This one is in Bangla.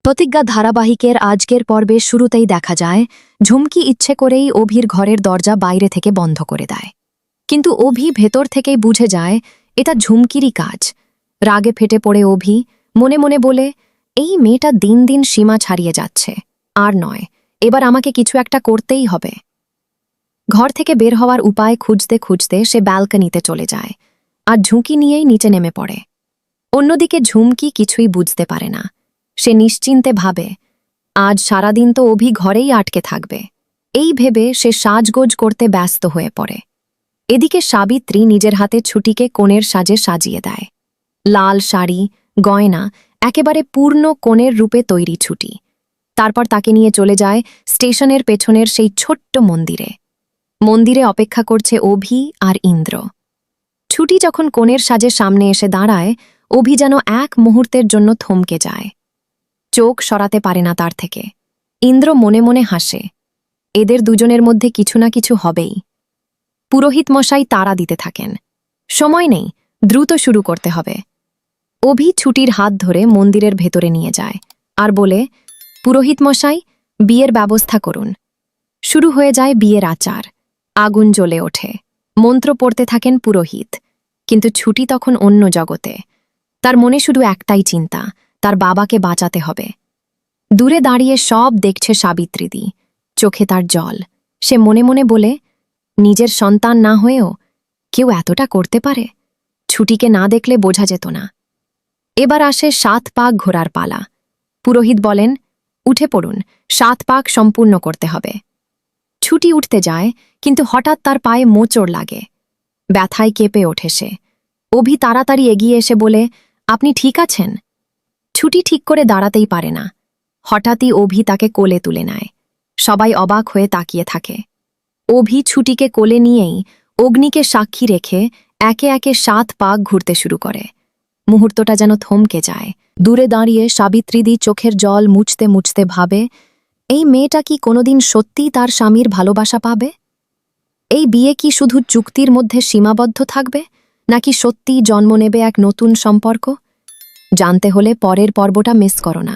প্রতিজ্ঞা ধারাবাহিকের আজকের পর্বে শুরুতেই দেখা যায় ঝুমকি ইচ্ছে করেই অভির ঘরের দরজা বাইরে থেকে বন্ধ করে দেয়। কিন্তু অভি ভেতর থেকেই বুঝে যায় এটা ঝুমকিরই কাজ। রাগে ফেটে পড়ে অভি মনে মনে বলে, এই মেয়েটা দিন দিন সীমা ছাড়িয়ে যাচ্ছে, আর নয়, এবার আমাকে কিছু একটা করতেই হবে। ঘর থেকে বের হওয়ার উপায় খুঁজতে খুঁজতে সে ব্যালকনিতে চলে যায় আর ঝুঁকি নিয়েই নিচে নেমে পড়ে। অন্যদিকে ঝুমকি কিছুই বুঝতে পারে না। সে নিশ্চিন্তে ভাবে, আজ সারাদিন তো অভি ঘরেই আটকে থাকবে। এই ভেবে সে সাজগোজ করতে ব্যস্ত হয়ে পড়ে। এদিকে সাবিত্রী নিজের হাতে ছুটিকে কনের সাজে সাজিয়ে দেয়। লাল শাড়ি, গয়না, একেবারে পূর্ণ কনের রূপে তৈরি ছুটি। তারপর তাকে নিয়ে চলে যায় স্টেশনের পেছনের সেই ছোট্ট মন্দিরে। মন্দিরে অপেক্ষা করছে অভি আর ইন্দ্র। ছুটি যখন কনের সাজে সামনে এসে দাঁড়ায়, অভি যেন এক মুহূর্তের জন্য থমকে যায়। চোখ সরাতে পারে না তার থেকে। ইন্দ্র মনে মনে হাসে, এদের দুজনের মধ্যে কিছু না কিছু হবেই। পুরোহিত মশাই তাড়া দিতে থাকেন, সময় নেই, দ্রুত শুরু করতে হবে। অভি ছুটির হাত ধরে মন্দিরের ভেতরে নিয়ে যায় আর বলে, পুরোহিত মশাই, বিয়ের ব্যবস্থা করুন। শুরু হয়ে যায় বিয়ের আচার। আগুন জ্বলে ওঠে, মন্ত্র পড়তে থাকেন পুরোহিত। কিন্তু ছুটি তখন অন্য জগতে। তার মনে শুধু একটাই চিন্তা, তার বাবাকে বাঁচাতে হবে। দূরে দাঁড়িয়ে সব দেখছে সাবিত্রীদি, চোখে তার জল। সে মনে মনে বলে, নিজের সন্তান না হয়েও কেউ এতটা করতে পারে? ছুটিকে না দেখলে বোঝা যেত না। এবার আসে 7 পাক ঘোরার পালা। পুরোহিত বলেন, উঠে পড়ুন, 7 পাক সম্পূর্ণ করতে হবে। ছুটি উঠতে যায়, কিন্তু হঠাৎ তার পায়ে মোচড় লাগে। ব্যথায় কেঁপে ওঠে সে। অভি তাড়াতাড়ি এগিয়ে এসে বলে, আপনি ঠিক আছেন? ছুটি ঠিক করে দাঁড়াতেই পারে না। হঠাৎই অভি তাকে কোলে তুলে নেয়। সবাই অবাক হয়ে তাকিয়ে থাকে। অভি ছুটিকে কোলে নিয়েই অগ্নিকে সাক্ষী রেখে একে একে 7 পাক ঘুরতে শুরু করে। মুহূর্তটা যেন থমকে যায়। দূরে দাঁড়িয়ে সাবিত্রীদি চোখের জল মুছতে মুছতে ভাবে, এই মেয়েটা কি কোনোদিন সত্যিই তার স্বামীর ভালোবাসা পাবে? এই বিয়ে কি শুধু চুক্তির মধ্যে সীমাবদ্ধ থাকবে, নাকি সত্যিই জন্ম নেবে এক নতুন সম্পর্ক? জানতে হলে পরের পর্বটা মিস করো না।